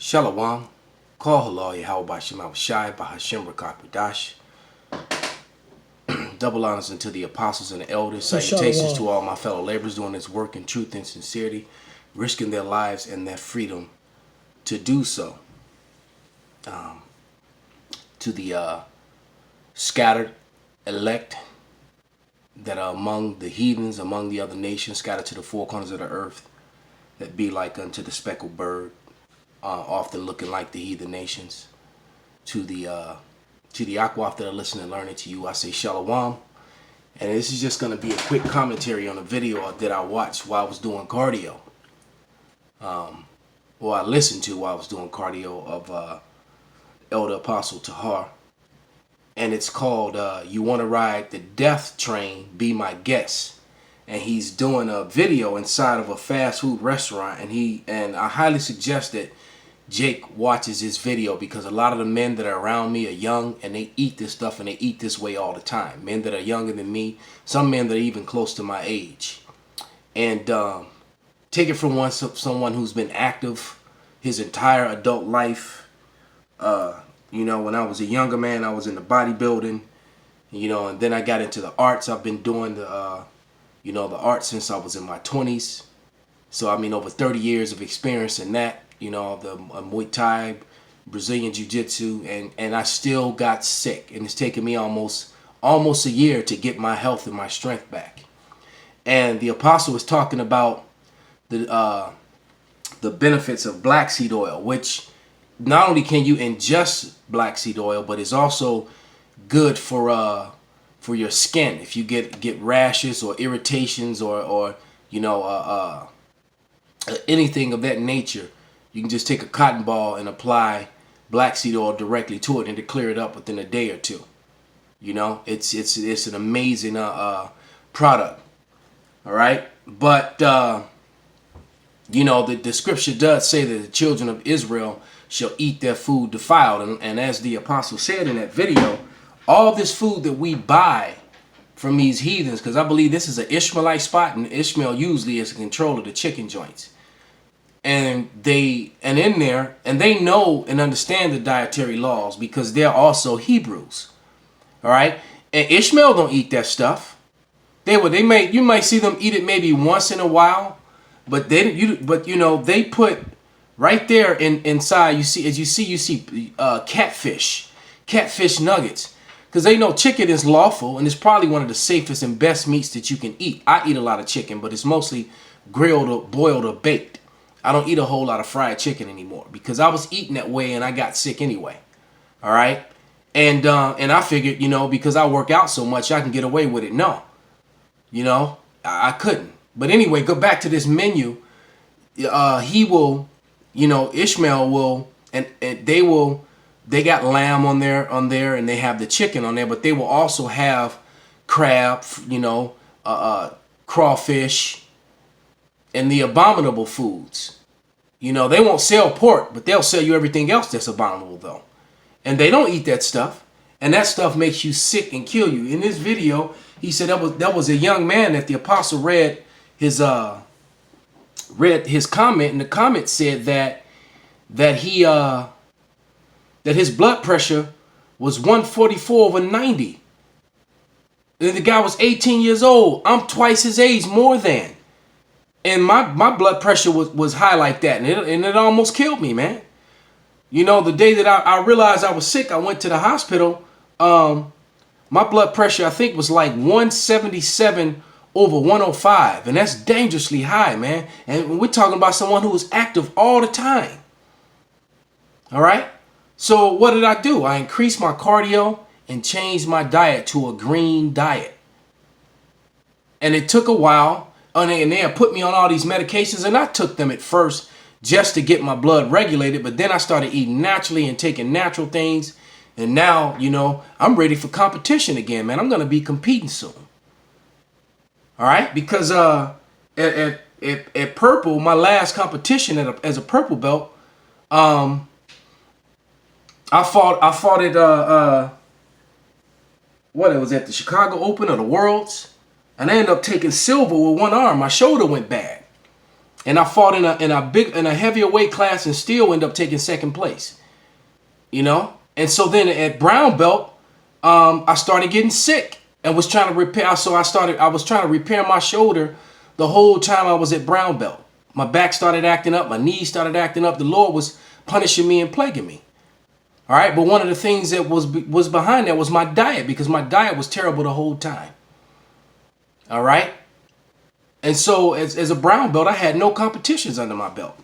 Shalom. Call halal Yahweh Shema Shai Bahashem Rakakadash. Double honors unto the apostles and the elders. Salutations to all my fellow laborers doing this work in truth and sincerity, risking their lives and their freedom to do so. To the scattered elect that are among the heathens, among the other nations, scattered to the four corners of the earth, that be like unto the speckled bird, often looking like the heathen nations. To the Akwaf that are listening and learning to you, I say Shalom. And this is just going to be a quick commentary on a video that I watched while I was doing cardio. Or I listened to while I was doing cardio of Elder Apostle Tahar. And it's called You Want to Ride the Death Train, Be My Guest. And he's doing a video inside of a fast food restaurant. And I highly suggest that Jake watches this video, because a lot of the men that are around me are young and they eat this stuff and they eat this way all the time. Men that are younger than me, some men that are even close to my age. And take it from someone who's been active his entire adult life. You know, when I was a younger man, I was in the bodybuilding, you know, and then I got into the arts. I've been doing the arts since I was in my 20s. So, I mean, over 30 years of experience in that, you know, the Muay Thai, Brazilian Jiu-Jitsu, and I still got sick. And it's taken me almost a year to get my health and my strength back. And the apostle was talking about the benefits of black seed oil, which not only can you ingest black seed oil, but it's also good for your skin. If you get rashes or irritations or you know anything of that nature, you can just take a cotton ball and apply black seed oil directly to it and to clear it up within a day or two. You know, it's an amazing product. All right, but you know, the scripture does say that the children of Israel shall eat their food defiled. And as the apostle said in that video, all this food that we buy from these heathens, because I believe this is an Ishmaelite spot, and Ishmael usually is in control of the chicken joints. And they know and understand the dietary laws, because they're also Hebrews. All right? And Ishmael don't eat that stuff. You might see them eat it maybe once in a while, but they put right there inside, you see catfish nuggets, because they know chicken is lawful and it's probably one of the safest and best meats that you can eat. I eat a lot of chicken, but it's mostly grilled or boiled or baked. I don't eat a whole lot of fried chicken anymore, because I was eating that way and I got sick anyway. All right, and I figured, you know, because I work out so much, I can get away with it. No, you know, I couldn't. But anyway, go back to this menu. He will. You know, Ishmael will, and they got lamb on there, and they have the chicken on there, but they will also have crab, you know, crawfish, and the abominable foods. You know, they won't sell pork, but they'll sell you everything else that's abominable, though. And they don't eat that stuff, and that stuff makes you sick and kill you. In this video, he said that was a young man that the apostle read his comment, and the comment said that his blood pressure was 144/90. And the guy was 18 years old. I'm twice his age, more than. And my blood pressure was high like that, and it almost killed me, man. You know, the day that I realized I was sick, I went to the hospital. My blood pressure, I think, was like 177/105, and that's dangerously high, man. And we're talking about someone who was active all the time. All right, so what did I do? I increased my cardio and changed my diet to a green diet. And it took a while, and they had put me on all these medications, and I took them at first just to get my blood regulated, but then I started eating naturally and taking natural things, and now, you know, I'm ready for competition again, man. I'm going to be competing soon. All right, because at purple, my last competition as a purple belt, I fought at what, it was at the Chicago Open or the Worlds, and I ended up taking silver with one arm. My shoulder went bad, and I fought in a heavier weight class and still end up taking second place. You know, and so then at brown belt, I started getting sick and was trying to repair. So I was trying to repair my shoulder the whole time I was at brown belt. My back started acting up, my knees started acting up. The Lord was punishing me and plaguing me. All right, but one of the things that was behind that was my diet, because my diet was terrible the whole time. All right. And so as a brown belt, I had no competitions under my belt.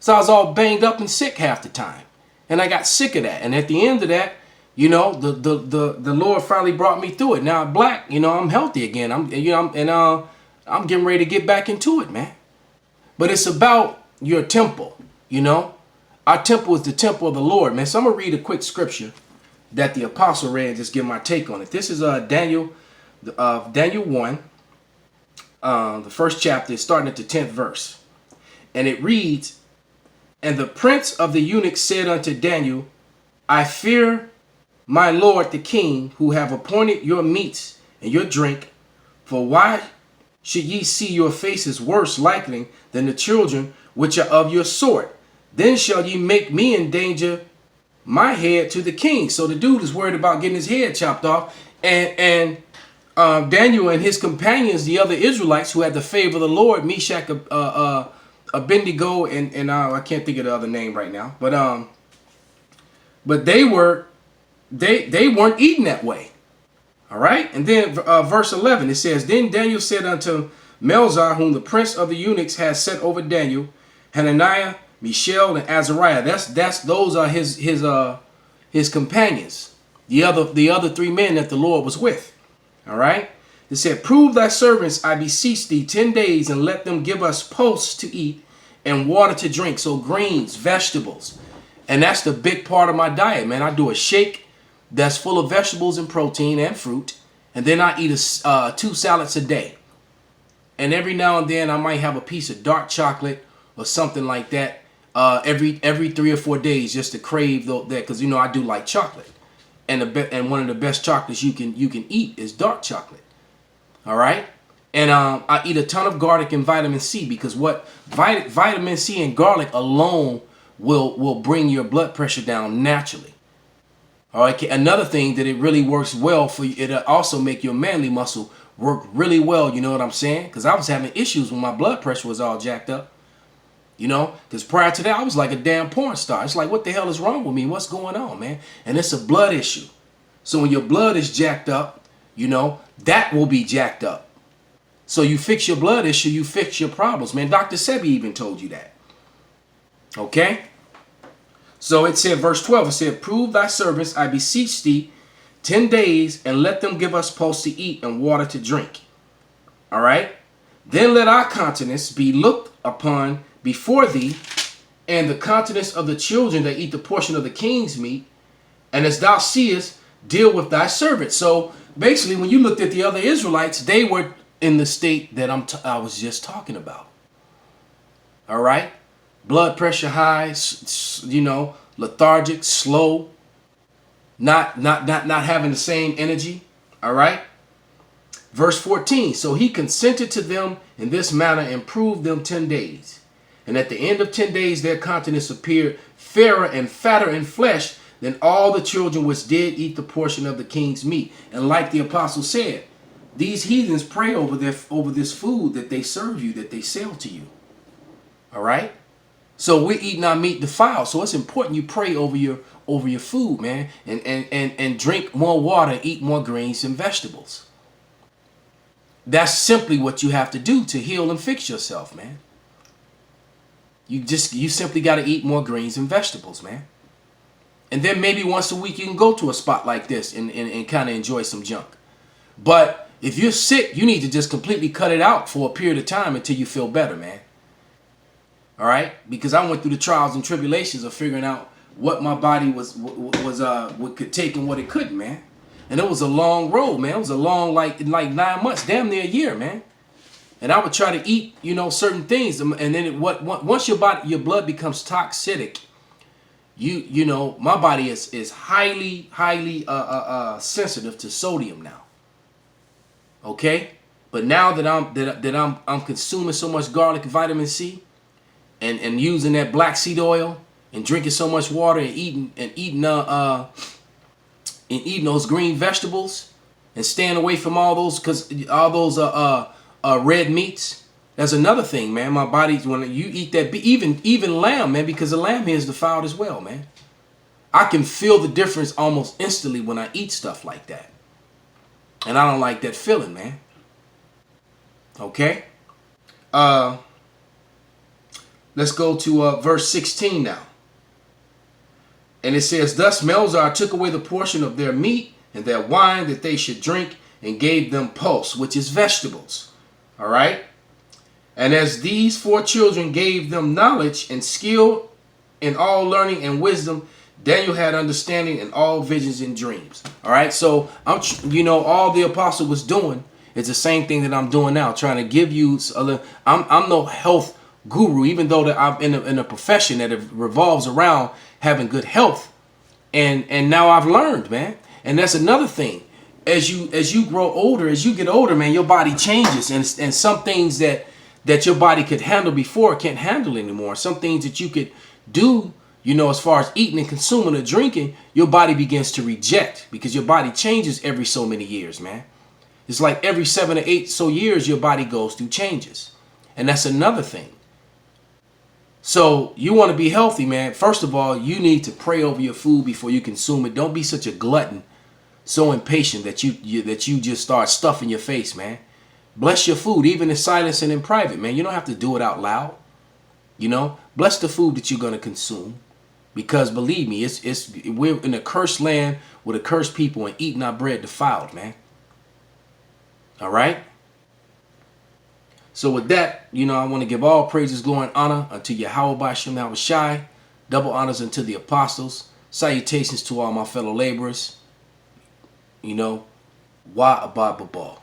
So I was all banged up and sick half the time. And I got sick of that. And at the end of that, you know, the Lord finally brought me through it. Now black, you know, I'm healthy again. I'm getting ready to get back into it, man. But it's about your temple, you know. Our temple is the temple of the Lord, man. So I'm going to read a quick scripture that the apostle read and just give my take on it. This is Daniel 1, the first chapter, starting at the 10th verse. And it reads, "And the prince of the eunuchs said unto Daniel, I fear my lord the king, who have appointed your meats and your drink. For why should ye see your faces worse likely than the children which are of your sort? Then shall ye make me endanger my head to the king." So the dude is worried about getting his head chopped off. And Daniel and his companions, the other Israelites who had the favor of the Lord, Meshach, Abednego, and I can't think of the other name right now, but they weren't eating that way. All right, and then verse 11 it says, "Then Daniel said unto Melzar, whom the prince of the eunuchs has set over Daniel, Hananiah, Mishael, and Azariah." Those are his companions, the other three men that the Lord was with. All right. It said, "Prove thy servants, I beseech thee, 10 days, and let them give us pulse to eat and water to drink." So greens, vegetables. And that's the big part of my diet, man. I do a shake that's full of vegetables and protein and fruit. And then I eat 2 salads a day. And every now and then I might have a piece of dark chocolate or something like that every 3 or 4 days, just to crave that, because you know I do like chocolate. And one of the best chocolates you can eat is dark chocolate. All right. And I eat a ton of garlic and vitamin C, because what vitamin C and garlic alone will bring your blood pressure down naturally. All right. Another thing that it really works well for you, it'll also make your manly muscle work really well. You know what I'm saying? Because I was having issues when my blood pressure was all jacked up. You know, because prior to that, I was like a damn porn star. It's like, what the hell is wrong with me? What's going on, man? And it's a blood issue. So when your blood is jacked up, you know, that will be jacked up. So you fix your blood issue, you fix your problems, man. Dr. Sebi even told you that. Okay? So it said, verse 12, it said, "Prove thy servants, I beseech thee, 10 days, and let them give us pulse to eat and water to drink." All right? "Then let our countenance be looked upon before thee, and the countenance of the children that eat the portion of the king's meat, and as thou seest, deal with thy servants." So basically, when you looked at the other Israelites, they were in the state that I was just talking about. All right? Blood pressure high, you know, lethargic, slow, not having the same energy. All right? Verse 14, "So he consented to them in this manner and proved them 10 days. And at the end of 10 days, their countenance appeared fairer and fatter in flesh than all the children which did eat the portion of the king's meat." And like the apostle said, these heathens pray over this food that they serve you, that they sell to you. All right? So we're eating our meat defiled. So it's important you pray over your food, man, and drink more water, eat more greens and vegetables. That's simply what you have to do to heal and fix yourself, man. You simply got to eat more greens and vegetables, man. And then maybe once a week you can go to a spot like this and kind of enjoy some junk. But if you're sick, you need to just completely cut it out for a period of time until you feel better, man. All right? Because I went through the trials and tribulations of figuring out what my body what could take and what it couldn't, man. And it was a long road, man. It was a long, like 9 months, damn near a year, man. And I would try to eat, you know, certain things, and then once your blood becomes toxic, you know, my body is highly sensitive to sodium now. Okay, but now that I'm consuming so much garlic and vitamin C, and using that black seed oil and drinking so much water and eating those green vegetables and staying away from all those red meats. That's another thing, man. My body, when you eat that, even lamb, man, because the lamb here is defiled as well, man. I can feel the difference almost instantly when I eat stuff like that. And I don't like that feeling, man. Okay? Let's go to verse 16 now. And it says, thus Melzar took away the portion of their meat and their wine that they should drink and gave them pulse, which is vegetables. All right? And as these 4 children gave them knowledge and skill in all learning and wisdom, Daniel had understanding in all visions and dreams. All right, so all the apostle was doing is the same thing that I'm doing now, trying to give you. I'm no health guru, even though that I'm in a profession that revolves around having good health, and now I've learned, man. And that's another thing. As you grow older, as you get older, man, your body changes, and some things that your body could handle before can't handle anymore. Some things that you could do, as far as eating and consuming or drinking, your body begins to reject because your body changes every so many years, man. It's like every 7 or 8 so years your body goes through changes. And that's another thing. So you want to be healthy, man. First of all, you need to pray over your food before you consume it. Don't be such a glutton, so impatient that you just start stuffing your face, man. Bless your food, even in silence and in private, man. You don't have to do it out loud. Bless the food that you're going to consume. Because believe me, we're in a cursed land with a cursed people and eating our bread defiled, man. All right? So with that, I want to give all praises, glory, and honor unto Yahweh B'Shem Yahushai. Double honors unto the apostles. Salutations to all my fellow laborers. Wa Abba Babal.